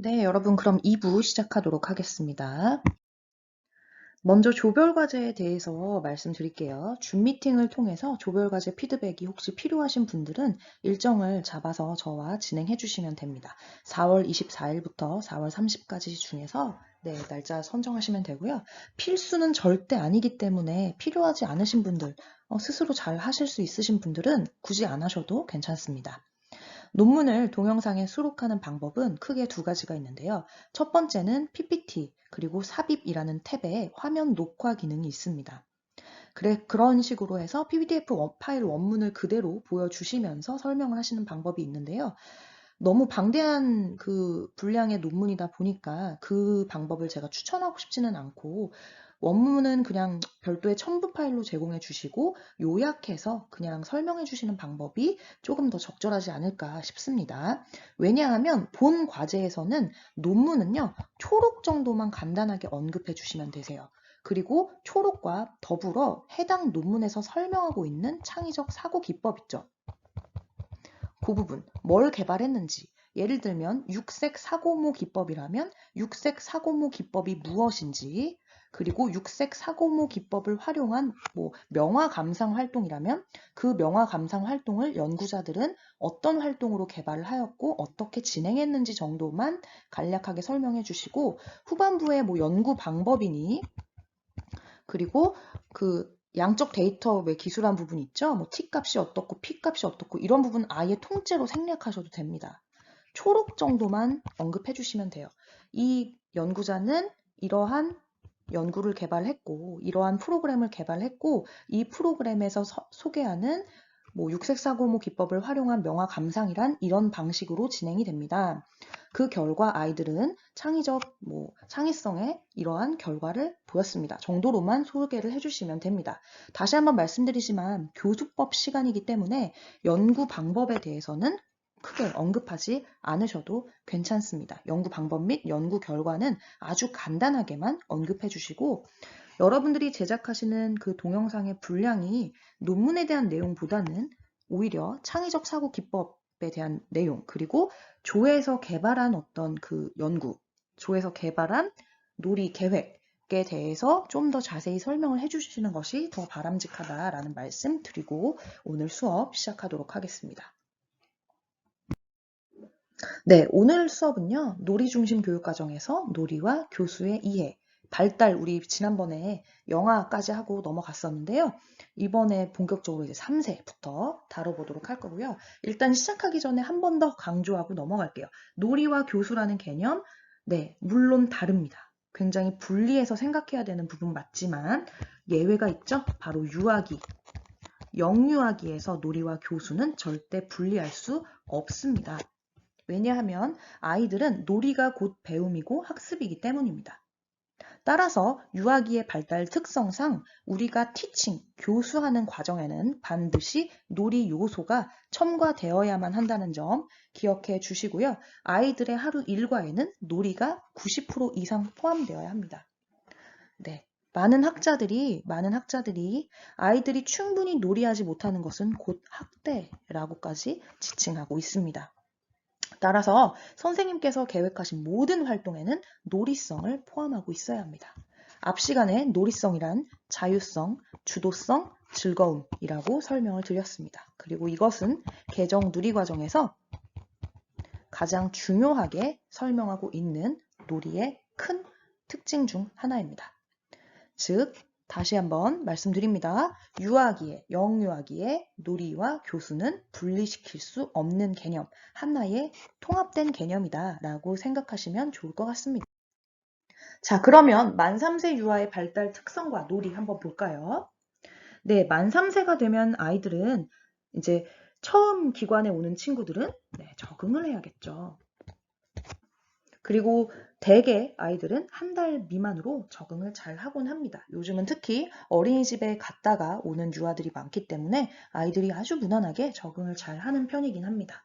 네, 여러분 그럼 2부 시작하도록 하겠습니다. 먼저 조별과제에 대해서 말씀드릴게요. 줌 미팅을 통해서 조별과제 피드백이 혹시 필요하신 분들은 일정을 잡아서 저와 진행해 주시면 됩니다. 4월 24일부터 4월 30일까지 중에서 날짜 선정하시면 되고요. 필수는 절대 아니기 때문에 필요하지 않으신 분들, 스스로 잘 하실 수 있으신 분들은 굳이 안 하셔도 괜찮습니다. 논문을 동영상에 수록하는 방법은 크게 두 가지가 있는데요. 첫 번째는 PPT, 그리고 삽입이라는 탭에 화면 녹화 기능이 있습니다. 그런 식으로 해서 PDF 파일 원문을 그대로 보여주시면서 설명을 하시는 방법이 있는데요. 너무 방대한 그 분량의 논문이다 보니까 그 방법을 제가 추천하고 싶지는 않고 원문은 그냥 별도의 첨부 파일로 제공해 주시고 요약해서 그냥 설명해 주시는 방법이 조금 더 적절하지 않을까 싶습니다. 왜냐하면 본 과제에서는 논문은요, 초록 정도만 간단하게 언급해 주시면 되세요. 그리고 초록과 더불어 해당 논문에서 설명하고 있는 창의적 사고 기법 있죠. 그 부분, 뭘 개발했는지, 예를 들면 육색 사고모 기법이라면 육색 사고모 기법이 무엇인지, 그리고 육색 사고모 기법을 활용한 명화 감상 활동이라면 그 명화 감상 활동을 연구자들은 어떤 활동으로 개발을 하였고 어떻게 진행했는지 정도만 간략하게 설명해 주시고, 후반부에 연구 방법이니, 그리고 그 양적 데이터 왜 기술한 부분 있죠? T값이 어떻고 P값이 어떻고 이런 부분 아예 통째로 생략하셔도 됩니다. 초록 정도만 언급해 주시면 돼요. 이 연구자는 이러한 연구를 개발했고 이러한 프로그램을 개발했고 이 프로그램에서 소개하는 육색사고모 기법을 활용한 명화 감상이란 이런 방식으로 진행이 됩니다. 그 결과 아이들은 창의성에 이러한 결과를 보였습니다. 정도로만 소개를 해주시면 됩니다. 다시 한번 말씀드리지만 교수법 시간이기 때문에 연구 방법에 대해서는 크게 언급하지 않으셔도 괜찮습니다. 연구 방법 및 연구 결과는 아주 간단하게만 언급해 주시고 여러분들이 제작하시는 그 동영상의 분량이 논문에 대한 내용보다는 오히려 창의적 사고 기법에 대한 내용, 그리고 조에서 개발한 어떤 그 연구, 조에서 개발한 놀이 계획에 대해서 좀 더 자세히 설명을 해주시는 것이 더 바람직하다라는 말씀 드리고 오늘 수업 시작하도록 하겠습니다. 네, 오늘 수업은요, 놀이 중심 교육과정에서 놀이와 교수의 이해, 발달, 우리 지난번에 영화까지 하고 넘어갔었는데요. 이번에 본격적으로 이제 3세부터 다뤄보도록 할 거고요. 일단 시작하기 전에 한 번 더 강조하고 넘어갈게요. 놀이와 교수라는 개념, 물론 다릅니다. 굉장히 분리해서 생각해야 되는 부분 맞지만 예외가 있죠? 바로 유아기, 영유아기에서 놀이와 교수는 절대 분리할 수 없습니다. 왜냐하면 아이들은 놀이가 곧 배움이고 학습이기 때문입니다. 따라서 유아기의 발달 특성상 우리가 티칭, 교수하는 과정에는 반드시 놀이 요소가 첨가되어야만 한다는 점 기억해 주시고요. 아이들의 하루 일과에는 놀이가 90% 이상 포함되어야 합니다. 네. 많은 학자들이 아이들이 충분히 놀이하지 못하는 것은 곧 학대라고까지 지칭하고 있습니다. 따라서 선생님께서 계획하신 모든 활동에는 놀이성을 포함하고 있어야 합니다. 앞 시간에 놀이성이란 자유성, 주도성, 즐거움이라고 설명을 드렸습니다. 그리고 이것은 개정 누리 과정에서 가장 중요하게 설명하고 있는 놀이의 큰 특징 중 하나입니다. 즉, 다시 한번 말씀드립니다. 유아기의, 영유아기의 놀이와 교수는 분리시킬 수 없는 개념, 하나의 통합된 개념이다 라고 생각하시면 좋을 것 같습니다. 자, 그러면 만 3세 유아의 발달 특성과 놀이 한번 볼까요? 네, 만 3세가 되면 아이들은 이제 처음 기관에 오는 친구들은 적응을 해야겠죠. 그리고 대개 아이들은 한 달 미만으로 적응을 잘 하곤 합니다. 요즘은 특히 어린이집에 갔다가 오는 유아들이 많기 때문에 아이들이 아주 무난하게 적응을 잘 하는 편이긴 합니다.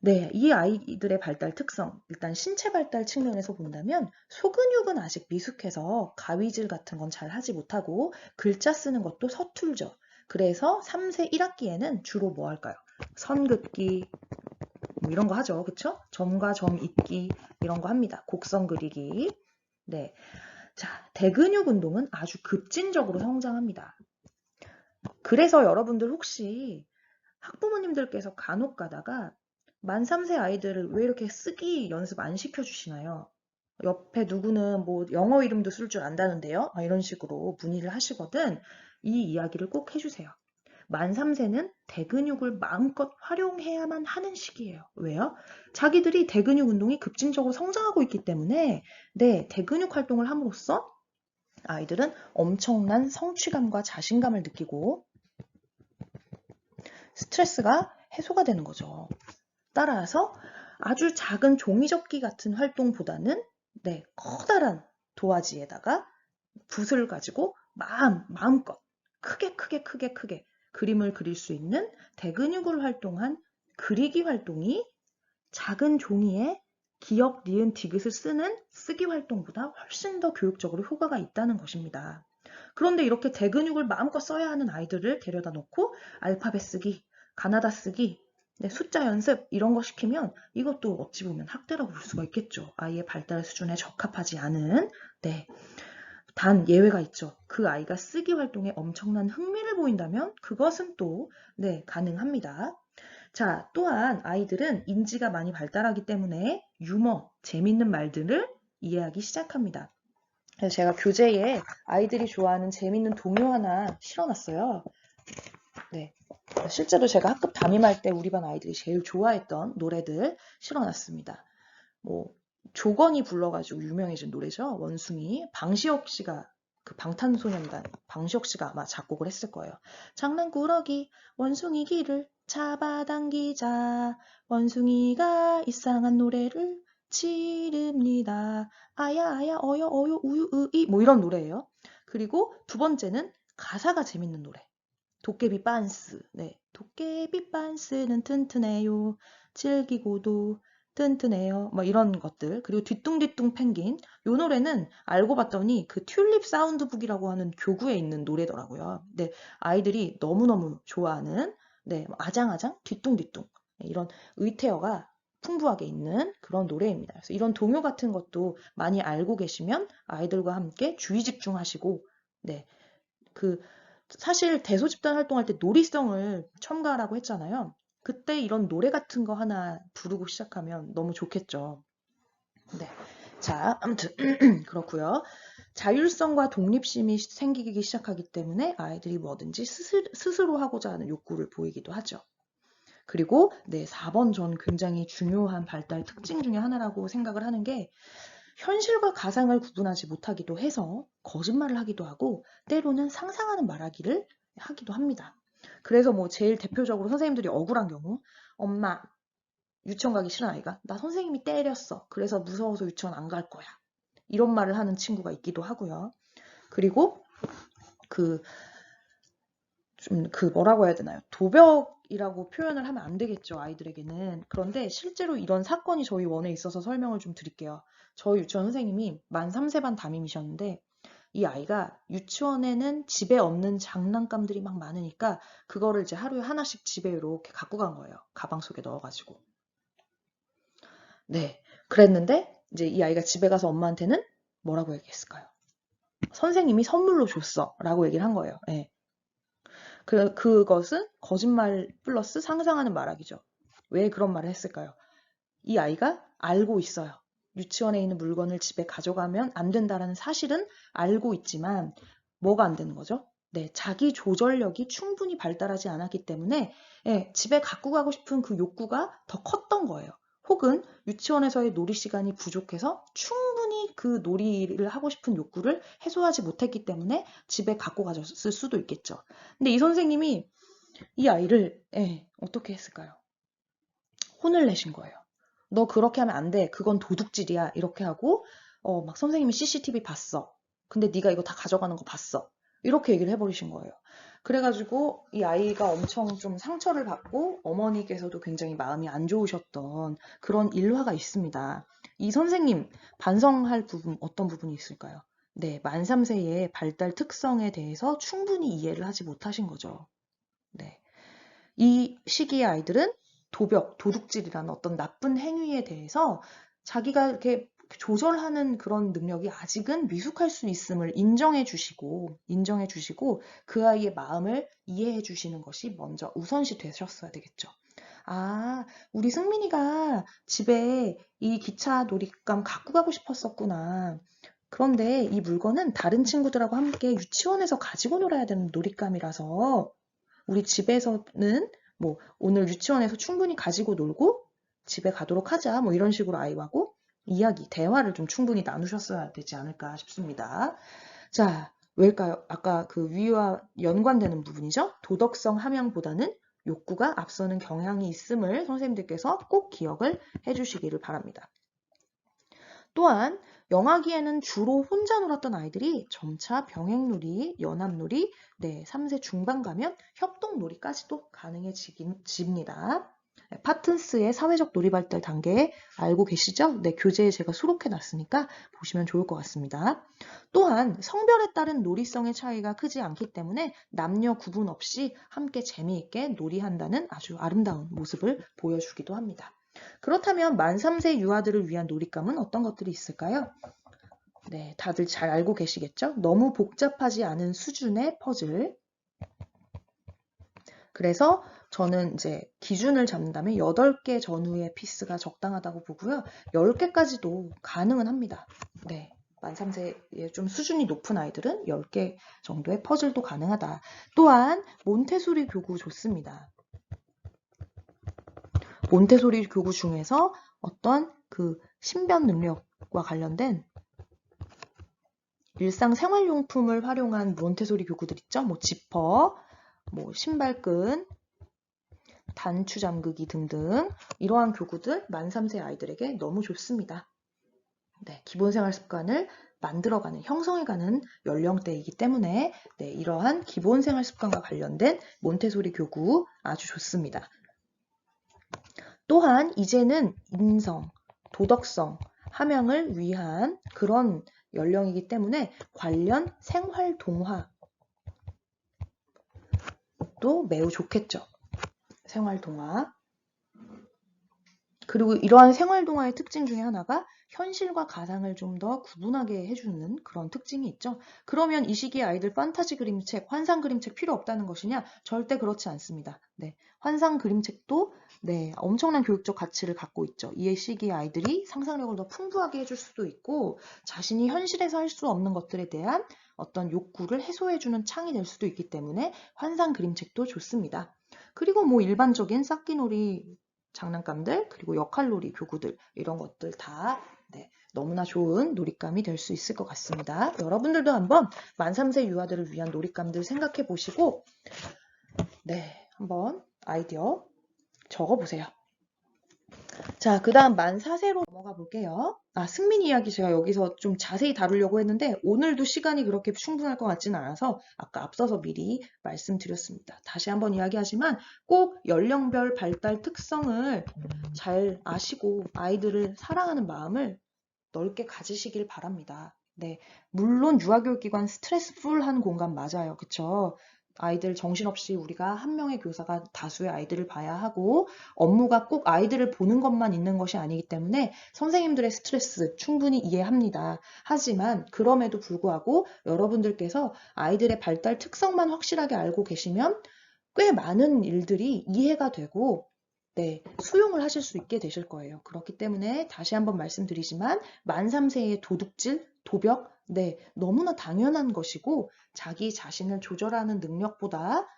네, 이 아이들의 발달 특성, 일단 신체 발달 측면에서 본다면 소근육은 아직 미숙해서 가위질 같은 건 잘 하지 못하고 글자 쓰는 것도 서툴죠. 그래서 3세 1학기에는 주로 뭐 할까요? 선긋기, 뭐 이런 거 하죠. 그쵸? 점과 점 잇기 이런 거 합니다. 곡선 그리기. 네. 자, 대근육 운동은 아주 급진적으로 성장합니다. 그래서 여러분들 혹시 학부모님들께서 간혹 가다가 만 3세 아이들을 왜 이렇게 쓰기 연습 안 시켜주시나요? 옆에 누구는 뭐 영어 이름도 쓸 줄 안다는데요? 이런 식으로 문의를 하시거든. 이 이야기를 꼭 해주세요. 만 3세는 대근육을 마음껏 활용해야만 하는 시기예요. 왜요? 자기들이 대근육 운동이 급진적으로 성장하고 있기 때문에 네, 대근육 활동을 함으로써 아이들은 엄청난 성취감과 자신감을 느끼고 스트레스가 해소가 되는 거죠. 따라서 아주 작은 종이접기 같은 활동보다는 네, 커다란 도화지에다가 붓을 가지고 마음껏 크게 그림을 그릴 수 있는 대근육을 활동한 그리기 활동이 작은 종이에 기역, 니은, 디귿을 쓰는 쓰기 활동보다 훨씬 더 교육적으로 효과가 있다는 것입니다. 그런데 이렇게 대근육을 마음껏 써야 하는 아이들을 데려다 놓고 알파벳 쓰기, 가나다 쓰기, 네, 숫자 연습 이런 거 시키면 이것도 어찌 보면 학대라고 볼 수가 있겠죠. 아이의 발달 수준에 적합하지 않은 네. 단 예외가 있죠. 그 아이가 쓰기 활동에 엄청난 흥미를 보인다면 그것은 또 네, 가능합니다. 자, 또한 아이들은 인지가 많이 발달하기 때문에 유머, 재밌는 말들을 이해하기 시작합니다. 그래서 제가 교재에 아이들이 좋아하는 재밌는 동요 하나 실어놨어요. 네. 실제로 제가 학급 담임할 때 우리 반 아이들이 제일 좋아했던 노래들 실어놨습니다. 뭐 조건이 불러가지고 유명해진 노래죠. 원숭이. 방시혁 씨가 그 방탄소년단 방시혁 씨가 아마 작곡을 했을 거예요. 장난꾸러기 원숭이 귀를 잡아당기자 원숭이가 이상한 노래를 지릅니다. 아야 아야 어여 어여 우유 으이 뭐 이런 노래예요. 그리고 두 번째는 가사가 재밌는 노래. 도깨비 빤스. 네. 도깨비 빤스는 튼튼해요. 질기고도 튼튼해요. 뭐 이런 것들. 그리고 뒤뚱뒤뚱 펭귄. 요 노래는 알고 봤더니 그 튤립 사운드북이라고 하는 교구에 있는 노래더라고요. 네. 아이들이 너무너무 좋아하는 네, 아장아장 뒤뚱뒤뚱. 네, 이런 의태어가 풍부하게 있는 그런 노래입니다. 그래서 이런 동요 같은 것도 많이 알고 계시면 아이들과 함께 주의 집중하시고 네. 그 사실 대소집단 활동할 때 놀이성을 첨가하라고 했잖아요. 그때 이런 노래 같은 거 하나 부르고 시작하면 너무 좋겠죠. 네. 자, 아무튼 그렇고요. 자율성과 독립심이 생기기 시작하기 때문에 아이들이 뭐든지 스스로 하고자 하는 욕구를 보이기도 하죠. 그리고 네, 4번 전 굉장히 중요한 발달 특징 중에 하나라고 생각을 하는 게 현실과 가상을 구분하지 못하기도 해서 거짓말을 하기도 하고 때로는 상상하는 말하기를 하기도 합니다. 그래서 뭐 제일 대표적으로 선생님들이 억울한 경우 엄마 유치원 가기 싫은 아이가 나 선생님이 때렸어. 그래서 무서워서 유치원 안 갈 거야. 이런 말을 하는 친구가 있기도 하고요. 그리고 그 좀 그 뭐라고 해야 되나요? 도벽이라고 표현을 하면 안 되겠죠, 아이들에게는. 그런데 실제로 이런 사건이 저희 원에 있어서 설명을 좀 드릴게요. 저희 유치원 선생님이 만 3세 반 담임이셨는데 이 아이가 유치원에는 집에 없는 장난감들이 막 많으니까 그거를 이제 하루에 하나씩 집에 이렇게 갖고 간 거예요. 가방 속에 넣어가지고. 네. 그랬는데 이제 이 아이가 집에 가서 엄마한테는 뭐라고 얘기했을까요? 선생님이 선물로 줬어. 라고 얘기를 한 거예요. 네. 그것은 거짓말 플러스 상상하는 말하기죠. 왜 그런 말을 했을까요? 이 아이가 알고 있어요. 유치원에 있는 물건을 집에 가져가면 안 된다라는 사실은 알고 있지만 뭐가 안 되는 거죠? 네, 자기 조절력이 충분히 발달하지 않았기 때문에 예, 집에 갖고 가고 싶은 그 욕구가 더 컸던 거예요. 혹은 유치원에서의 놀이 시간이 부족해서 충분히 그 놀이를 하고 싶은 욕구를 해소하지 못했기 때문에 집에 갖고 가졌을 수도 있겠죠. 근데 이 선생님이 이 아이를 예, 어떻게 했을까요? 혼을 내신 거예요. 너 그렇게 하면 안 돼. 그건 도둑질이야. 이렇게 하고 막 선생님이 CCTV 봤어. 근데 네가 이거 다 가져가는 거 봤어. 이렇게 얘기를 해버리신 거예요. 그래가지고 이 아이가 엄청 좀 상처를 받고 어머니께서도 굉장히 마음이 안 좋으셨던 그런 일화가 있습니다. 이 선생님 반성할 부분 어떤 부분이 있을까요? 네, 만 3세의 발달 특성에 대해서 충분히 이해를 하지 못하신 거죠. 네. 이 시기의 아이들은 도둑질이라는 어떤 나쁜 행위에 대해서 자기가 이렇게 조절하는 그런 능력이 아직은 미숙할 수 있음을 인정해 주시고 그 아이의 마음을 이해해 주시는 것이 먼저 우선시 되셨어야 되겠죠. 아, 우리 승민이가 집에 이 기차 놀이감 갖고 가고 싶었었구나. 그런데 이 물건은 다른 친구들하고 함께 유치원에서 가지고 놀아야 되는 놀이감이라서 우리 집에서는 뭐 오늘 유치원에서 충분히 가지고 놀고 집에 가도록 하자. 뭐 이런 식으로 아이하고 대화를 좀 충분히 나누셨어야 되지 않을까 싶습니다. 자, 왜일까요? 아까 그 위와 연관되는 부분이죠. 도덕성 함양보다는 욕구가 앞서는 경향이 있음을 선생님들께서 꼭 기억을 해주시기를 바랍니다. 또한 영아기에는 주로 혼자 놀았던 아이들이 점차 병행놀이, 연합놀이, 3세 중반 가면 협동놀이까지도 가능해집니다. 파튼스의 사회적 놀이발달 단계 알고 계시죠? 교재에 제가 수록해 놨으니까 보시면 좋을 것 같습니다. 또한 성별에 따른 놀이성의 차이가 크지 않기 때문에 남녀 구분 없이 함께 재미있게 놀이한다는 아주 아름다운 모습을 보여주기도 합니다. 그렇다면 만 3세 유아들을 위한 놀잇감은 어떤 것들이 있을까요? 네, 다들 잘 알고 계시겠죠? 너무 복잡하지 않은 수준의 퍼즐. 그래서 저는 이제 기준을 잡는다면 8개 전후의 피스가 적당하다고 보고요. 10개까지도 가능은 합니다. 네. 만 3세의 좀 수준이 높은 아이들은 10개 정도의 퍼즐도 가능하다. 또한 몬테소리 교구 좋습니다. 몬테소리 교구 중에서 어떤 그 신변 능력과 관련된 일상 생활용품을 활용한 몬테소리 교구들 있죠? 뭐 지퍼, 뭐 신발끈, 단추 잠그기 등등 이러한 교구들 만 3세 아이들에게 너무 좋습니다. 네, 기본생활 습관을 만들어가는, 형성해가는 연령대이기 때문에 이러한 기본생활 습관과 관련된 몬테소리 교구 아주 좋습니다. 또한 이제는 인성, 도덕성, 함양을 위한 그런 연령이기 때문에 관련 생활 동화도 매우 좋겠죠. 생활 동화. 그리고 이러한 생활 동화의 특징 중에 하나가 현실과 가상을 좀 더 구분하게 해주는 그런 특징이 있죠. 그러면 이 시기의 아이들 판타지 그림책, 환상 그림책 필요 없다는 것이냐? 절대 그렇지 않습니다. 환상 그림책도 엄청난 교육적 가치를 갖고 있죠. 이 시기의 아이들이 상상력을 더 풍부하게 해줄 수도 있고 자신이 현실에서 할 수 없는 것들에 대한 어떤 욕구를 해소해주는 창이 될 수도 있기 때문에 환상 그림책도 좋습니다. 그리고 뭐 일반적인 쌓기놀이 장난감들 그리고 역할놀이 교구들 이런 것들 다 너무나 좋은 놀잇감이 될 수 있을 것 같습니다. 여러분들도 한번 만 3세 유아들을 위한 놀잇감들 생각해 보시고 한번 아이디어 적어보세요. 자, 그 다음 만 4세로 넘어가 볼게요. 승민 이야기 제가 여기서 좀 자세히 다루려고 했는데 오늘도 시간이 그렇게 충분할 것 같지는 않아서 아까 앞서서 미리 말씀드렸습니다. 다시 한번 이야기하지만 꼭 연령별 발달 특성을 잘 아시고 아이들을 사랑하는 마음을 넓게 가지시길 바랍니다. 물론 유아교육기관 스트레스풀한 공간 맞아요. 그쵸? 아이들 정신없이 우리가 한 명의 교사가 다수의 아이들을 봐야 하고 업무가 꼭 아이들을 보는 것만 있는 것이 아니기 때문에 선생님들의 스트레스 충분히 이해합니다. 하지만 그럼에도 불구하고 여러분들께서 아이들의 발달 특성만 확실하게 알고 계시면 꽤 많은 일들이 이해가 되고 수용을 하실 수 있게 되실 거예요. 그렇기 때문에 다시 한번 말씀드리지만 만 3세의 도둑질, 도벽, 너무나 당연한 것이고 자기 자신을 조절하는 능력보다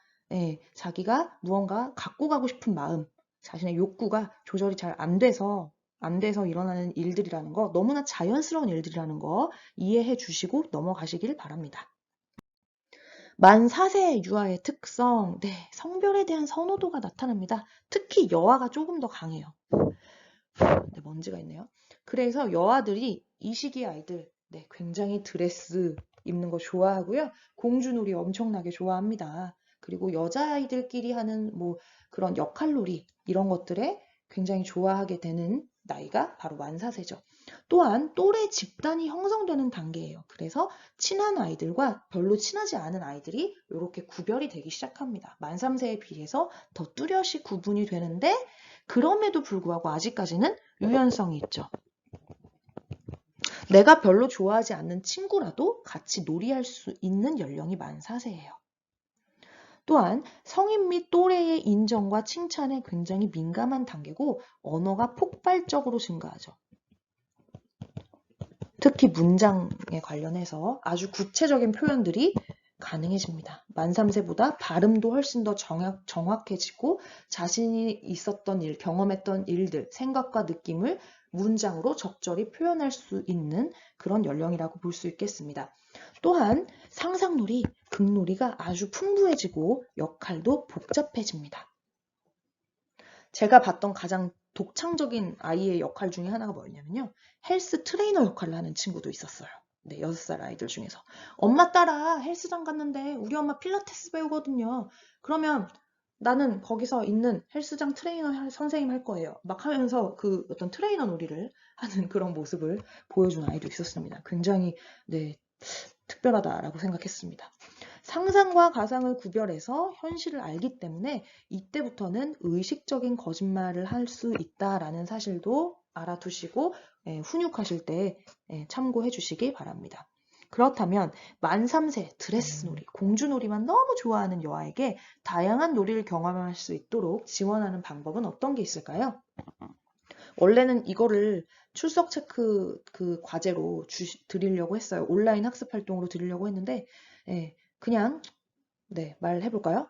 자기가 무언가 갖고 가고 싶은 마음, 자신의 욕구가 조절이 잘 안 돼서 일어나는 일들이라는 거, 너무나 자연스러운 일들이라는 거 이해해 주시고 넘어가시길 바랍니다. 만 4세 유아의 특성, 성별에 대한 선호도가 나타납니다. 특히 여아가 조금 더 강해요. 먼지가 있네요. 그래서 여아들이 이 시기 아이들 굉장히 드레스 입는 거 좋아하고요. 공주놀이 엄청나게 좋아합니다. 그리고 여자아이들끼리 하는 뭐 그런 역할놀이 이런 것들에 굉장히 좋아하게 되는 나이가 바로 만 4세죠. 또한 또래 집단이 형성되는 단계예요. 그래서 친한 아이들과 별로 친하지 않은 아이들이 이렇게 구별이 되기 시작합니다. 만 3세에 비해서 더 뚜렷이 구분이 되는데 그럼에도 불구하고 아직까지는 유연성이 있죠. 내가 별로 좋아하지 않는 친구라도 같이 놀이할 수 있는 연령이 만 4세예요. 또한 성인 및 또래의 인정과 칭찬에 굉장히 민감한 단계고 언어가 폭발적으로 증가하죠. 특히 문장에 관련해서 아주 구체적인 표현들이 가능해집니다. 만 3세보다 발음도 훨씬 더 정확해지고 자신이 있었던 일, 경험했던 일들, 생각과 느낌을 문장으로 적절히 표현할 수 있는 그런 연령이라고 볼 수 있겠습니다. 또한 상상놀이, 극놀이가 아주 풍부해지고 역할도 복잡해집니다. 제가 봤던 가장 독창적인 아이의 역할 중에 하나가 뭐였냐면요. 헬스 트레이너 역할을 하는 친구도 있었어요. 네, 6살 아이들 중에서. 엄마 따라 헬스장 갔는데 우리 엄마 필라테스 배우거든요. 그러면 나는 거기서 있는 헬스장 트레이너 선생님 할 거예요. 막 하면서 그 어떤 트레이너 놀이를 하는 그런 모습을 보여준 아이도 있었습니다. 굉장히 네, 특별하다라고 생각했습니다. 상상과 가상을 구별해서 현실을 알기 때문에 이때부터는 의식적인 거짓말을 할 수 있다라는 사실도 알아두시고 훈육하실 때 참고해 주시기 바랍니다. 그렇다면 만 3세 드레스놀이, 공주놀이만 너무 좋아하는 여아에게 다양한 놀이를 경험할 수 있도록 지원하는 방법은 어떤 게 있을까요? 원래는 이거를 출석 체크 그 과제로 드리려고 했어요. 온라인 학습 활동으로 드리려고 했는데 그냥 네, 말해볼까요?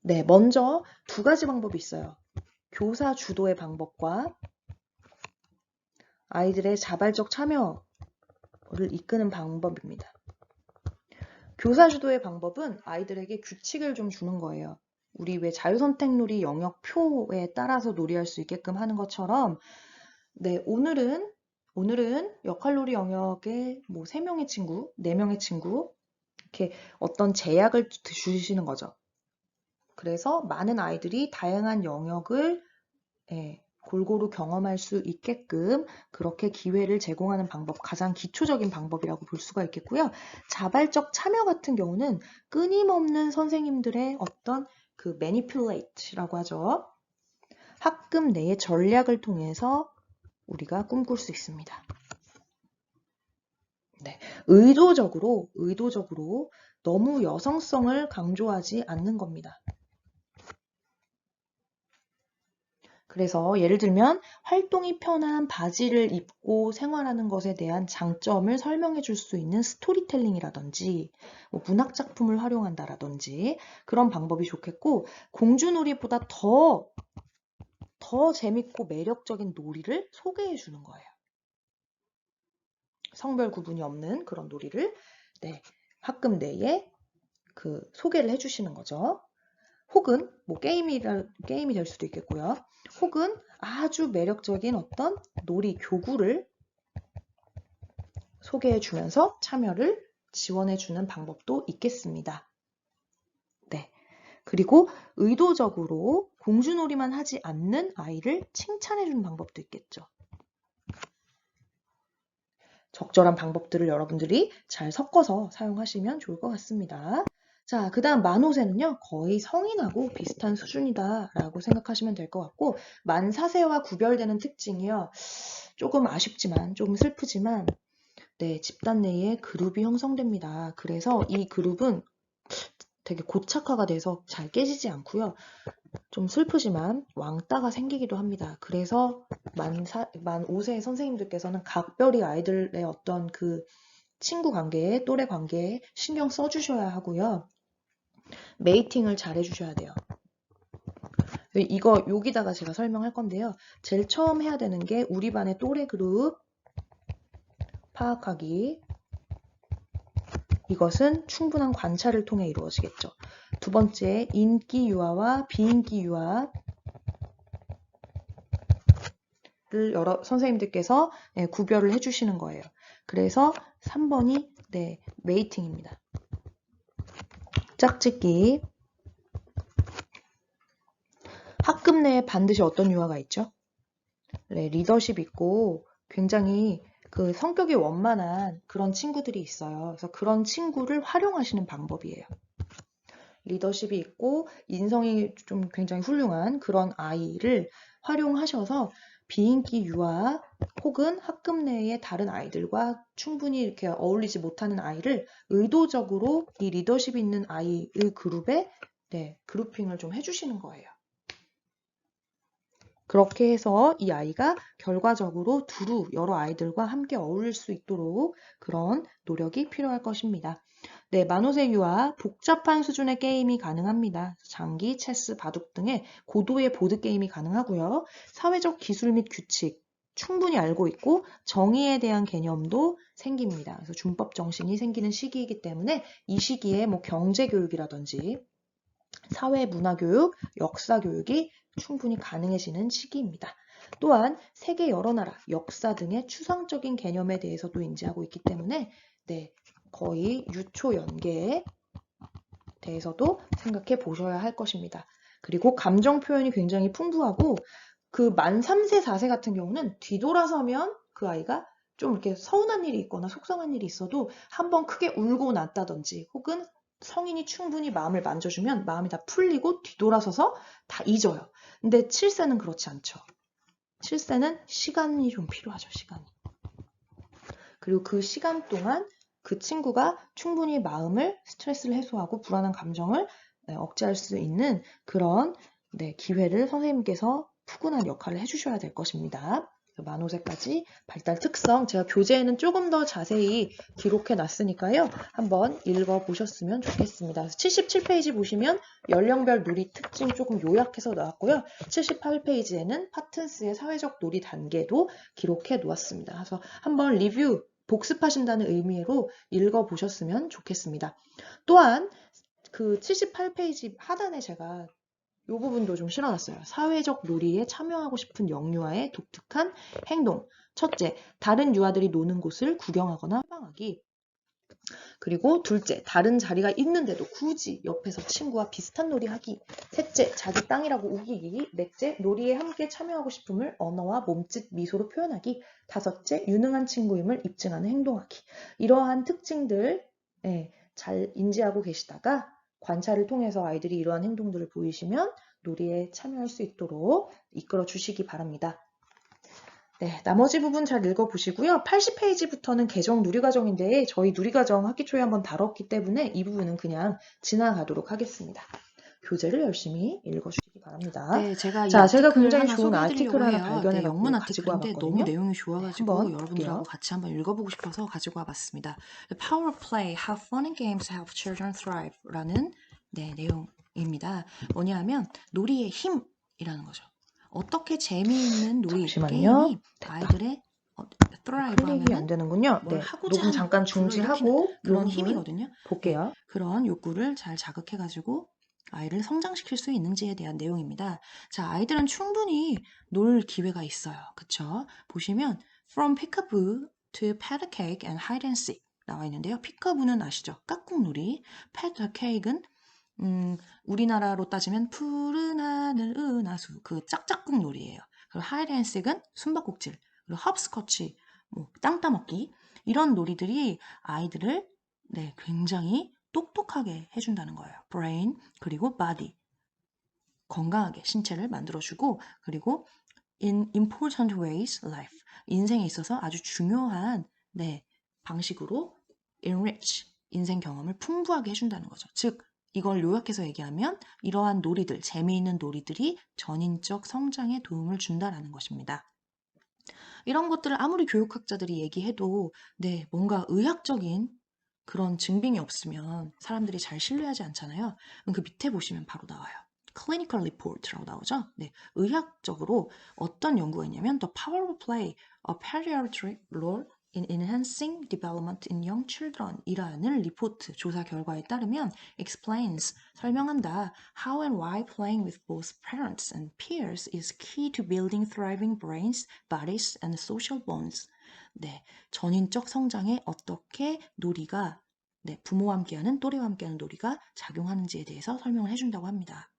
네, 먼저 두 가지 방법이 있어요. 교사 주도의 방법과 아이들의 자발적 참여를 이끄는 방법입니다. 교사 주도의 방법은 아이들에게 규칙을 좀 주는 거예요. 우리 왜 자유선택놀이 영역표에 따라서 놀이할 수 있게끔 하는 것처럼 네, 오늘은 역할놀이 영역에 뭐 3명의 친구, 4명의 친구 이렇게 어떤 제약을 주시는 거죠. 그래서 많은 아이들이 다양한 영역을 골고루 경험할 수 있게끔 그렇게 기회를 제공하는 방법, 가장 기초적인 방법이라고 볼 수가 있겠고요. 자발적 참여 같은 경우는 끊임없는 선생님들의 어떤 그 manipulate라고 하죠. 학급 내의 전략을 통해서 우리가 꿈꿀 수 있습니다. 네, 의도적으로 너무 여성성을 강조하지 않는 겁니다. 그래서 예를 들면 활동이 편한 바지를 입고 생활하는 것에 대한 장점을 설명해 줄 수 있는 스토리텔링이라든지 뭐 문학작품을 활용한다라든지 그런 방법이 좋겠고 공주놀이보다 더 재밌고 매력적인 놀이를 소개해 주는 거예요. 성별 구분이 없는 그런 놀이를 네, 학급 내에 그 소개를 해주시는 거죠. 혹은 뭐 게임이 될 수도 있겠고요. 혹은 아주 매력적인 어떤 놀이 교구를 소개해 주면서 참여를 지원해 주는 방법도 있겠습니다. 네. 그리고 의도적으로 공주놀이만 하지 않는 아이를 칭찬해 주는 방법도 있겠죠. 적절한 방법들을 여러분들이 잘 섞어서 사용하시면 좋을 것 같습니다. 자, 그 다음 만 5세는요, 거의 성인하고 비슷한 수준이다라고 생각하시면 될 것 같고, 만 4세와 구별되는 특징이요, 조금 아쉽지만, 조금 슬프지만, 네, 집단 내에 그룹이 형성됩니다. 그래서 이 그룹은 되게 고착화가 돼서 잘 깨지지 않고요. 좀 슬프지만 왕따가 생기기도 합니다. 그래서 만 5세 선생님들께서는 각별히 아이들의 어떤 그 친구 관계에, 또래 관계에 신경 써주셔야 하고요. 메이팅을 잘 해주셔야 돼요. 이거 여기다가 제가 설명할 건데요. 제일 처음 해야 되는 게 우리 반의 또래 그룹 파악하기. 이것은 충분한 관찰을 통해 이루어지겠죠. 두 번째, 인기 유아와 비인기 유아를 선생님들께서 구별을 해주시는 거예요. 그래서 3번이 네, 메이팅입니다. 짝짓기. 학급 내에 반드시 어떤 유아가 있죠? 네, 리더십 있고 굉장히 그 성격이 원만한 그런 친구들이 있어요. 그래서 그런 친구를 활용하시는 방법이에요. 리더십이 있고 인성이 좀 굉장히 훌륭한 그런 아이를 활용하셔서 비인기 유아 혹은 학급 내의 다른 아이들과 충분히 이렇게 어울리지 못하는 아이를 의도적으로 이 리더십 있는 아이의 그룹에 그룹핑을 좀 해주시는 거예요. 그렇게 해서 이 아이가 결과적으로 두루 여러 아이들과 함께 어울릴 수 있도록 그런 노력이 필요할 것입니다. 네, 만호세 유아 복잡한 수준의 게임이 가능합니다. 장기, 체스, 바둑 등의 고도의 보드게임이 가능하고요. 사회적 기술 및 규칙 충분히 알고 있고 정의에 대한 개념도 생깁니다. 그래서 준법 정신이 생기는 시기이기 때문에 이 시기에 뭐 경제 교육이라든지 사회 문화 교육, 역사 교육이 충분히 가능해지는 시기입니다. 또한 세계 여러 나라, 역사 등의 추상적인 개념에 대해서도 인지하고 있기 때문에 거의 유초 연계에 대해서도 생각해 보셔야 할 것입니다. 그리고 감정 표현이 굉장히 풍부하고 그 만 3세, 4세 같은 경우는 뒤돌아서면 그 아이가 좀 이렇게 서운한 일이 있거나 속상한 일이 있어도 한번 크게 울고 났다든지 혹은 성인이 충분히 마음을 만져주면 마음이 다 풀리고 뒤돌아서서 다 잊어요. 근데 7세는 그렇지 않죠. 7세는 시간이 좀 필요하죠, 시간이. 그리고 그 시간 동안 그 친구가 충분히 마음을 스트레스를 해소하고 불안한 감정을 억제할 수 있는 그런 기회를 선생님께서 푸근한 역할을 해주셔야 될 것입니다. 만호세까지 발달 특성 제가 교재에는 조금 더 자세히 기록해 놨으니까요. 한번 읽어보셨으면 좋겠습니다. 77페이지 보시면 연령별 놀이 특징 조금 요약해서 나왔고요. 78페이지에는 파튼스의 사회적 놀이 단계도 기록해 놓았습니다. 그래서 한번 리뷰 복습하신다는 의미로 읽어보셨으면 좋겠습니다. 또한 그 78페이지 하단에 제가 이 부분도 좀 실어놨어요. 사회적 놀이에 참여하고 싶은 영유아의 독특한 행동. 첫째, 다른 유아들이 노는 곳을 구경하거나 탐방하기. 그리고 둘째, 다른 자리가 있는데도 굳이 옆에서 친구와 비슷한 놀이 하기. 셋째, 자기 땅이라고 우기기. 넷째, 놀이에 함께 참여하고 싶음을 언어와 몸짓, 미소로 표현하기. 다섯째, 유능한 친구임을 입증하는 행동하기. 이러한 특징들 잘 인지하고 계시다가 관찰을 통해서 아이들이 이러한 행동들을 보이시면 놀이에 참여할 수 있도록 이끌어 주시기 바랍니다. 네, 나머지 부분 잘 읽어보시고요. 80페이지부터는 개정 누리과정인데 저희 누리과정 학기 초에 한번 다뤘기 때문에 이 부분은 그냥 지나가도록 하겠습니다. 교재를 열심히 읽어주시기 바랍니다. 네, 제가 이 제가 아티클 굉장히 하나 좋은 소개해드리려고 아티클을 하나 해요. 발견해갖고 영문 가지고 아티클인데 너무 와봤거든요. 내용이 좋아가지고 한번 여러분들하고 볼게요. 같이 한번 읽어보고 싶어서 가지고 와봤습니다. The Power of Play, How Fun and Games Help Children Thrive 라는 내용입니다. 뭐냐면 놀이의 힘이라는 거죠. 어떻게 재미있는 놀이, 잠시만요. 게임이 됐다. 아이들의 thrive 클릭이 안 하면은 되는군요. 뭘 네, 하고자 녹음 하는 잠깐 욕구를 일으키는 중지하고 이 그런 부분 힘이거든요. 볼게요. 그런 욕구를 잘 자극해가지고 아이를 성장시킬 수 있는지에 대한 내용입니다. 자, 아이들은 충분히 놀 기회가 있어요. 그쵸? 보시면 From Peekaboo to Pat a Cake and Hide and Seek 나와 있는데요. 피카부는 아시죠? 깍꿍놀이. Pat a Cake은 우리나라로 따지면 푸른 하늘 은하수 그 짝짝꿍 놀이예요. 그리고 Hide and Seek은 숨바꼭질. 그리고 헙스커치, 뭐 땅 따먹기 이런 놀이들이 아이들을 굉장히 똑똑하게 해준다는 거예요. brain 그리고 body 건강하게 신체를 만들어주고 그리고 in important ways life 인생에 있어서 아주 중요한 방식으로 enrich 인생 경험을 풍부하게 해준다는 거죠. 즉 이걸 요약해서 얘기하면 이러한 놀이들 재미있는 놀이들이 전인적 성장에 도움을 준다라는 것입니다. 이런 것들을 아무리 교육학자들이 얘기해도 뭔가 의학적인 그런 증빙이 없으면 사람들이 잘 신뢰하지 않잖아요. 그 밑에 보시면 바로 나와요. Clinical Report라고 나오죠. 의학적으로 어떤 연구가 있냐면 The Power of Play, a Pediatric Role in Enhancing Development in Young Children 이라는 리포트 조사 결과에 따르면 explains 설명한다 how and why playing with both parents and peers is key to building thriving brains, bodies and social bonds. 전인적 성장에 어떻게 놀이가 부모와 함께하는 또래와 함께하는 놀이가 작용하는지에 대해서 설명을 해준다고 합니다.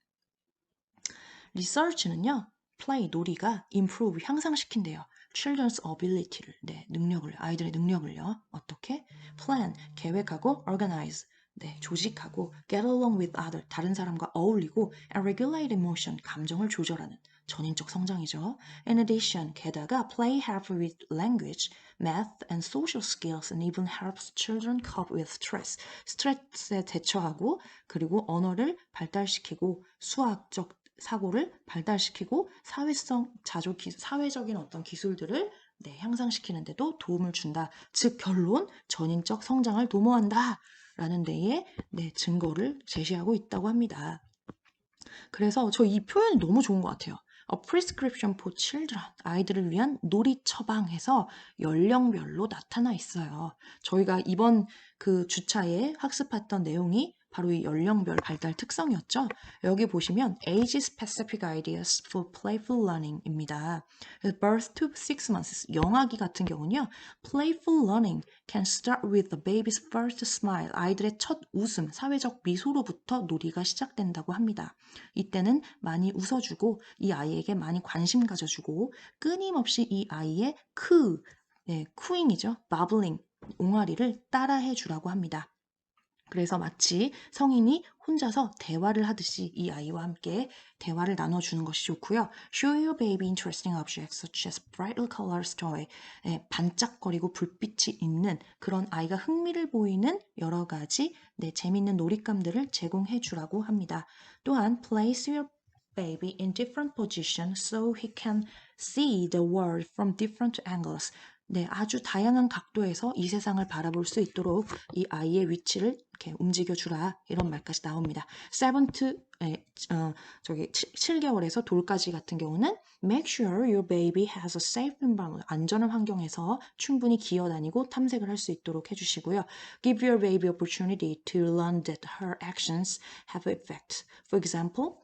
리서치는요, play, 놀이가 improve, 향상시킨대요. children's ability를, 능력을, 아이들의 능력을요. 어떻게? plan, 계획하고 organize, 네, 조직하고 get along with other, 다른 사람과 어울리고 and regulate emotion, 감정을 조절하는 전인적 성장이죠. In addition, 게다가 play helps with language, math and social skills and even helps children cope with stress. 스트레스에 대처하고 그리고 언어를 발달시키고 수학적 사고를 발달시키고 사회적인 어떤 기술들을 네, 향상시키는 데도 도움을 준다. 즉 결론, 전인적 성장을 도모한다. 라는 데에 네, 증거를 제시하고 있다고 합니다. 그래서 저 이 표현이 너무 좋은 것 같아요. A prescription for children. 아이들을 위한 놀이 처방해서 연령별로 나타나 있어요. 저희가 이번 그 주차에 학습했던 내용이 바로 이 연령별 발달 특성이었죠. 여기 보시면 age specific ideas for playful learning입니다. birth to 6 months 영아기 같은 경우는요. playful learning can start with the baby's first smile. 아이들의 첫 웃음, 사회적 미소로부터 놀이가 시작된다고 합니다. 이때는 많이 웃어주고 이 아이에게 많이 관심 가져주고 끊임없이 이 아이의 쿠잉이죠. 바블링, 옹알이를 따라해 주라고 합니다. 그래서 마치 성인이 혼자서 대화를 하듯이 이 아이와 함께 대화를 나눠주는 것이 좋고요. Show your baby interesting objects such as brightly colored toy. 반짝거리고 불빛이 있는 그런 아이가 흥미를 보이는 여러 가지 재미있는 놀잇감들을 제공해 주라고 합니다. 또한 place your baby in different positions so he can see the world from different angles. 네, 아주 다양한 각도에서 이 세상을 바라볼 수 있도록 이 아이의 위치를 이렇게 움직여주라 이런 말까지 나옵니다. 7개월에서 돌까지 같은 경우는 Make sure your baby has a safe environment. 안전한 환경에서 충분히 기어다니고 탐색을 할 수 있도록 해주시고요. Give your baby opportunity to learn that her actions have effect. For example,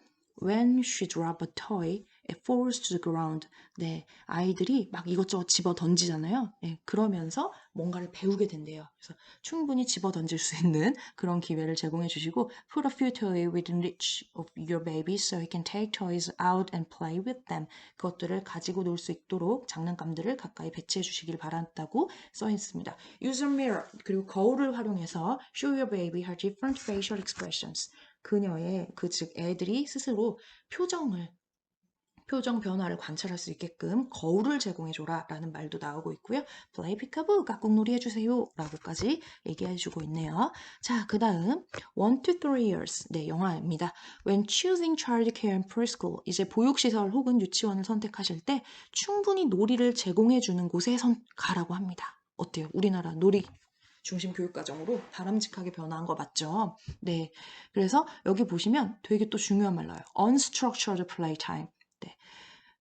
when she drop a toy, it falls to the ground. 네, 아이들이 막 이것저것 집어 던지잖아요. 네, 그러면서 뭔가를 배우게 된대요. 그래서 충분히 집어 던질 수 있는 그런 기회를 제공해 주시고 Put a few toys within reach of your baby so he can take toys out and play with them. 그것들을 가지고 놀 수 있도록 장난감들을 가까이 배치해 주시길 바란다고 써 있습니다. Use a mirror, 그리고 거울을 활용해서 show your baby her different facial expressions. 그녀의 즉 애들이 스스로 표정 변화를 관찰할 수 있게끔 거울을 제공해줘라 라는 말도 나오고 있고요. play peekaboo, 깍꿍놀이 해주세요 라고까지 얘기해주고 있네요. 자, 그 다음 1 to 3 years, 네, 영화입니다. When choosing childcare and preschool, 이제 보육시설 혹은 유치원을 선택하실 때 충분히 놀이를 제공해주는 곳에 가라고 합니다. 어때요? 우리나라 놀이 중심 교육과정으로 바람직하게 변화한 거 맞죠? 네. 그래서 여기 보시면 되게 또 중요한 말 나와요. Unstructured playtime. 네.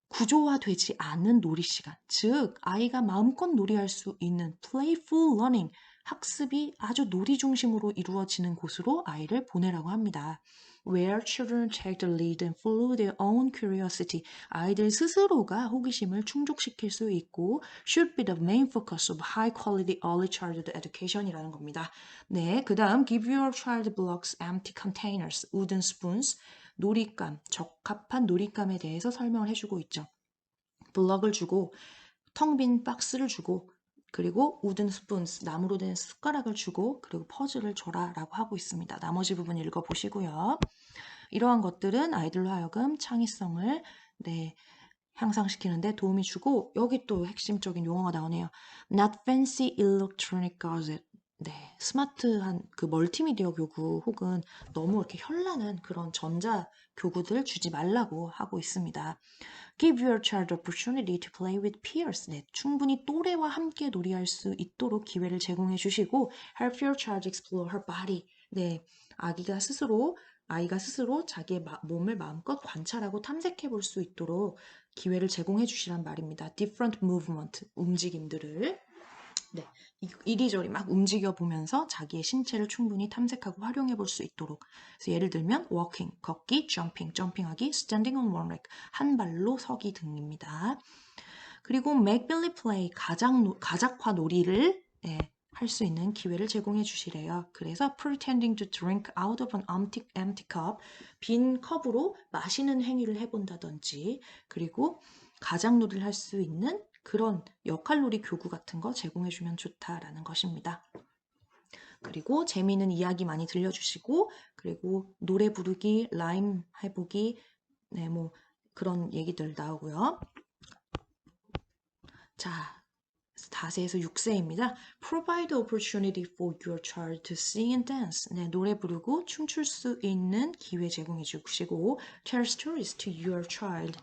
구조화되지 않은 놀이 시간. 즉, 아이가 마음껏 놀이할 수 있는 playful learning. 학습이 아주 놀이 중심으로 이루어지는 곳으로 아이를 보내라고 합니다. Where children take the lead and follow their own curiosity. 아이들 스스로가 호기심을 충족시킬 수 있고 should be the main focus of high quality early childhood education이라는 겁니다. 네, 그 다음 give your child blocks, empty containers, wooden spoons. 놀잇감, 적합한 놀잇감에 대해서 설명을 해주고 있죠. 블럭을 주고 텅 빈 박스를 주고 그리고 우든 스푼스, 나무로 된 숟가락을 주고 그리고 퍼즐을 줘라 라고 하고 있습니다. 나머지 부분 읽어보시고요. 이러한 것들은 아이들로 하여금 창의성을 향상시키는 데 도움이 주고 여기 또 핵심적인 용어가 나오네요. Not fancy electronic gadget. 네, 스마트한 그 멀티미디어 교구 혹은 너무 이렇게 현란한 그런 전자 교구들 주지 말라고 하고 있습니다. Give your child opportunity to play with peers. 네, 충분히 또래와 함께 놀이할 수 있도록 기회를 제공해 주시고 Help your child explore her body. 네, 아이가 스스로 자기의 몸을 마음껏 관찰하고 탐색해 볼 수 있도록 기회를 제공해 주시란 말입니다. Different movement, 움직임들을 네, 이리저리 막 움직여 보면서 자기의 신체를 충분히 탐색하고 활용해 볼 수 있도록. 그래서 예를 들면 walking, 걷기, jumping, 점핑하기, standing on one leg, 한 발로 서기 등입니다. 그리고 make believe play, 가작화 놀이를 할 수 있는 기회를 제공해 주시래요. 그래서 pretending to drink out of an empty cup, 빈 컵으로 마시는 행위를 해본다든지 그리고 가장놀이를 할 수 있는 그런 역할놀이 교구 같은 거 제공해주면 좋다라는 것입니다. 그리고 재미있는 이야기 많이 들려주시고, 그리고 노래 부르기, 라임 해보기, 네, 뭐 그런 얘기들 나오고요. 자, 4세에서 6세입니다. Provide opportunity for your child to sing and dance. 네, 노래 부르고 춤출 수 있는 기회 제공해 주시고, tell stories to your child.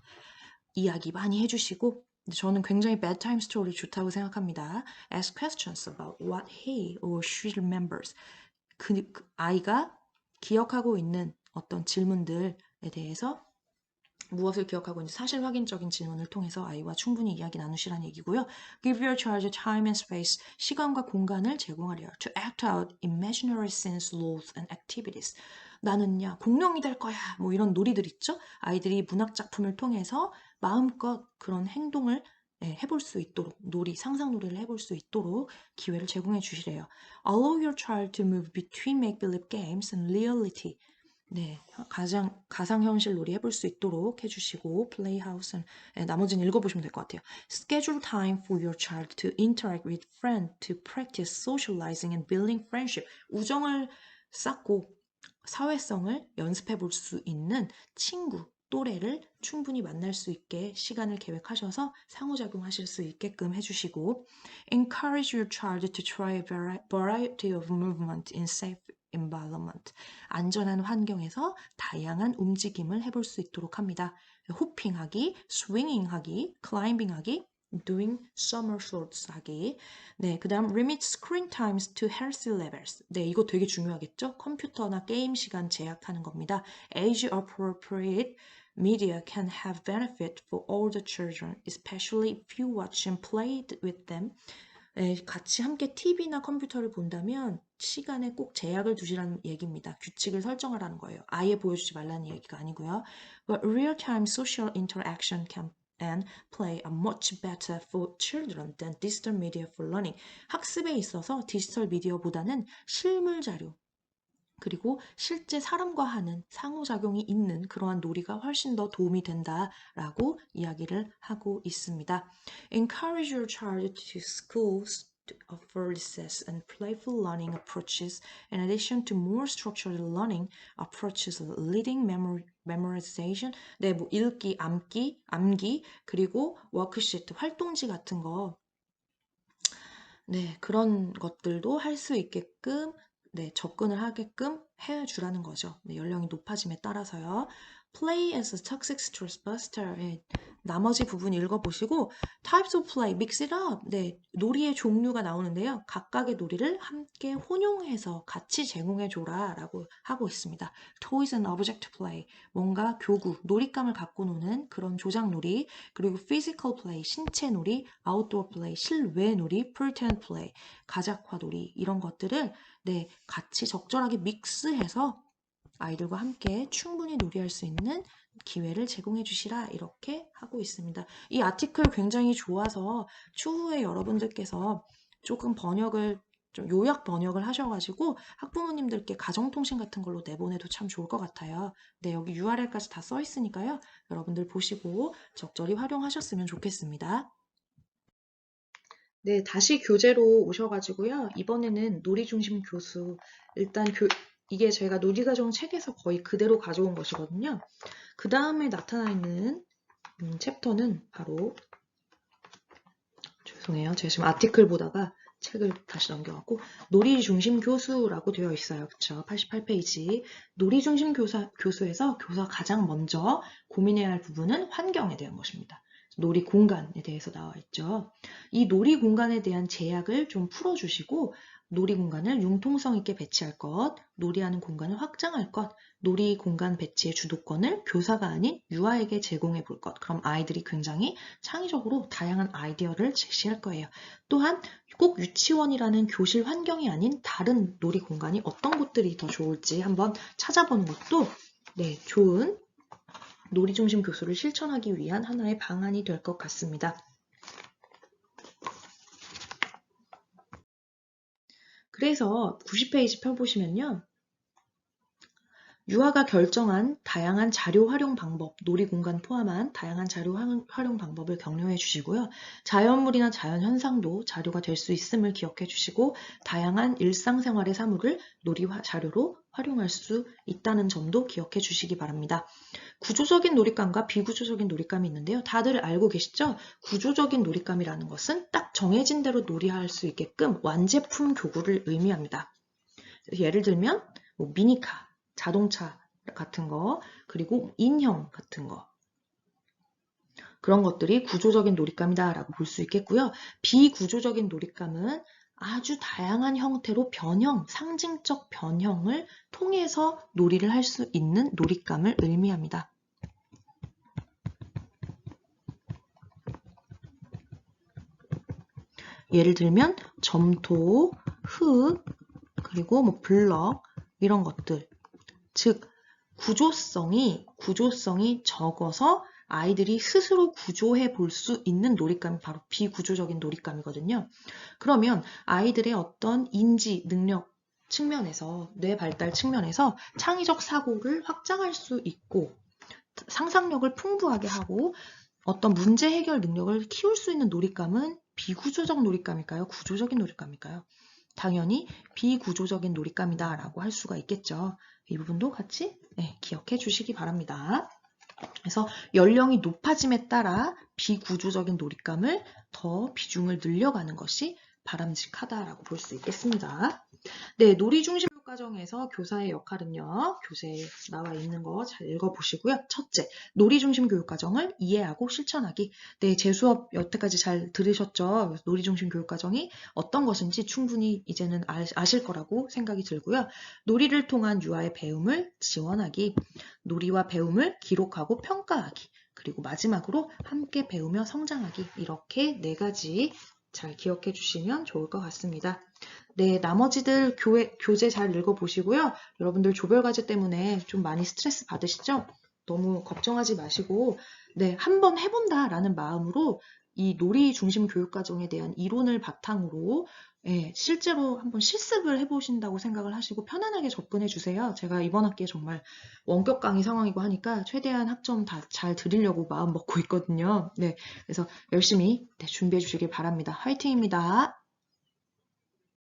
이야기 많이 해주시고, 저는 굉장히 bedtime story 좋다고 생각합니다. Ask questions about what he or she remembers. 그 아이가 기억하고 있는 어떤 질문들에 대해서 무엇을 기억하고 있는지 사실 확인적인 질문을 통해서 아이와 충분히 이야기 나누시라는 얘기고요. Give your child time and space. 시간과 공간을 제공하래요. To act out imaginary scenes, roles, and activities. 나는야 공룡이 될 거야. 뭐 이런 놀이들 있죠? 아이들이 문학 작품을 통해서 마음껏 그런 행동을 해볼 수 있도록 상상놀이를 해볼 수 있도록 기회를 제공해 주시래요. Allow your child to move between make-believe games and reality. 네, 가상현실 놀이 해볼 수 있도록 해주시고, 플레이하우스, 나머지는 읽어보시면 될 것 같아요. Schedule time for your child to interact with friends, to practice socializing and building friendship. 우정을 쌓고 사회성을 연습해 볼 수 있는 친구, 또래를 충분히 만날 수 있게 시간을 계획하셔서 상호작용하실 수 있게끔 해주시고, encourage your child to try a variety of movement in safe environment. 안전한 환경에서 다양한 움직임을 해볼 수 있도록 합니다. 호핑하기, 스윙잉하기, 클라이밍하기, doing somersaults 하기. 네, 그 다음 limit screen times to healthy levels. 네, 이거 되게 중요하겠죠? 컴퓨터나 게임 시간 제약하는 겁니다. Age appropriate media can have benefit for all the children, especially if you watch and play with them. 같이 함께 TV나 컴퓨터를 본다면 시간에 꼭 제약을 두시라는 얘기입니다. 규칙을 설정하라는 거예요. 아예 보여주지 말라는 얘기가 아니고요. But real-time social interaction can and play are much better for children than digital media for learning. 학습에 있어서 디지털 미디어보다는 실물 자료, 그리고 실제 사람과 하는 상호작용이 있는 그러한 놀이가 훨씬 더 도움이 된다라고 이야기를 하고 있습니다. Encourage your child to schools to offer recess and playful learning approaches in addition to more structured learning approaches, reading, memorization, 네, 뭐 읽기, 암기, 그리고 워크시트, 활동지 같은 거, 네, 그런 것들도 할 수 있게끔 네, 접근을 하게끔 해주라는 거죠. 네, 연령이 높아짐에 따라서요. Play as a toxic stress buster. 네, 나머지 부분 읽어보시고 Types of play, mix it up. 네, 놀이의 종류가 나오는데요. 각각의 놀이를 함께 혼용해서 같이 제공해줘라 라고 하고 있습니다. Toys and object play. 뭔가 교구, 놀잇감을 갖고 노는 그런 조작놀이. 그리고 physical play, 신체 놀이. Outdoor play, 실외 놀이. pretend play, 가작화 놀이. 이런 것들을 네, 같이 적절하게 믹스해서 아이들과 함께 충분히 놀이할 수 있는 기회를 제공해 주시라 이렇게 하고 있습니다. 이 아티클 굉장히 좋아서 추후에 여러분들께서 조금 번역을 좀 요약 번역을 하셔가지고 학부모님들께 가정통신 같은 걸로 내보내도 참 좋을 것 같아요. 네, 여기 URL까지 다 써 있으니까요. 여러분들 보시고 적절히 활용하셨으면 좋겠습니다. 네, 다시 교재로 오셔가지고요. 이번에는 놀이 중심 교수. 일단 이게 제가 놀이가정 책에서 거의 그대로 가져온 것이거든요. 그 다음에 나타나 있는 챕터는 바로 죄송해요. 제가 지금 아티클 보다가 책을 다시 넘겨갖고 놀이 중심 교수라고 되어 있어요. 그쵸? 88페이지. 놀이 중심 교수에서 교사가 가장 먼저 고민해야 할 부분은 환경에 대한 것입니다. 놀이 공간에 대해서 나와 있죠. 이 놀이 공간에 대한 제약을 좀 풀어주시고 놀이 공간을 융통성 있게 배치할 것, 놀이하는 공간을 확장할 것, 놀이 공간 배치의 주도권을 교사가 아닌 유아에게 제공해 볼 것. 그럼 아이들이 굉장히 창의적으로 다양한 아이디어를 제시할 거예요. 또한 꼭 유치원이라는 교실 환경이 아닌 다른 놀이 공간이 어떤 곳들이 더 좋을지 한번 찾아보는 것도 네, 좋은 놀이 중심 교수를 실천하기 위한 하나의 방안이 될 것 같습니다. 그래서 90페이지 펴보시면요. 유아가 결정한 다양한 자료 활용 방법, 놀이공간 포함한 다양한 자료 활용 방법을 격려해 주시고요. 자연물이나 자연 현상도 자료가 될 수 있음을 기억해 주시고 다양한 일상생활의 사물을 놀이 자료로 활용할 수 있다는 점도 기억해 주시기 바랍니다. 구조적인 놀잇감과 비구조적인 놀잇감이 있는데요. 다들 알고 계시죠? 구조적인 놀잇감이라는 것은 딱 정해진 대로 놀이할 수 있게끔 완제품 교구를 의미합니다. 예를 들면 뭐 미니카, 자동차 같은 거, 그리고 인형 같은 거. 그런 것들이 구조적인 놀잇감이다라고 볼 수 있겠고요. 비구조적인 놀잇감은 아주 다양한 형태로 변형, 상징적 변형을 통해서 놀이를 할 수 있는 놀잇감을 의미합니다. 예를 들면 점토, 흙, 그리고 뭐 블럭 이런 것들. 즉 구조성이 적어서 아이들이 스스로 구조해 볼 수 있는 놀잇감이 바로 비구조적인 놀잇감이거든요. 그러면 아이들의 어떤 인지, 능력 측면에서, 뇌 발달 측면에서 창의적 사고를 확장할 수 있고 상상력을 풍부하게 하고 어떤 문제 해결 능력을 키울 수 있는 놀잇감은 비구조적 놀잇감일까요? 구조적인 놀잇감일까요? 당연히 비구조적인 놀잇감이다 라고 할 수가 있겠죠. 이 부분도 같이 기억해 주시기 바랍니다. 그래서 연령이 높아짐에 따라 비구조적인 놀잇감을 더 비중을 늘려가는 것이 바람직하다라고 볼 수 있겠습니다. 네, 놀이 중심 교육과정에서 교사의 역할은요. 교재에 나와 있는 거 잘 읽어보시고요. 첫째, 놀이 중심 교육과정을 이해하고 실천하기. 네, 제 수업 여태까지 잘 들으셨죠? 놀이 중심 교육과정이 어떤 것인지 충분히 이제는 아실 거라고 생각이 들고요. 놀이를 통한 유아의 배움을 지원하기, 놀이와 배움을 기록하고 평가하기, 그리고 마지막으로 함께 배우며 성장하기. 이렇게 4가지 잘 기억해 주시면 좋을 것 같습니다. 네, 나머지들 교재 잘 읽어보시고요. 여러분들 조별과제 때문에 좀 많이 스트레스 받으시죠? 너무 걱정하지 마시고, 네, 한번 해본다라는 마음으로 이 놀이 중심 교육과정에 대한 이론을 바탕으로 실제로 한번 실습을 해보신다고 생각을 하시고 편안하게 접근해 주세요. 제가 이번 학기에 정말 원격 강의 상황이고 하니까 최대한 학점 다 잘 드리려고 마음 먹고 있거든요. 네, 그래서 열심히 준비해 주시길 바랍니다. 화이팅입니다.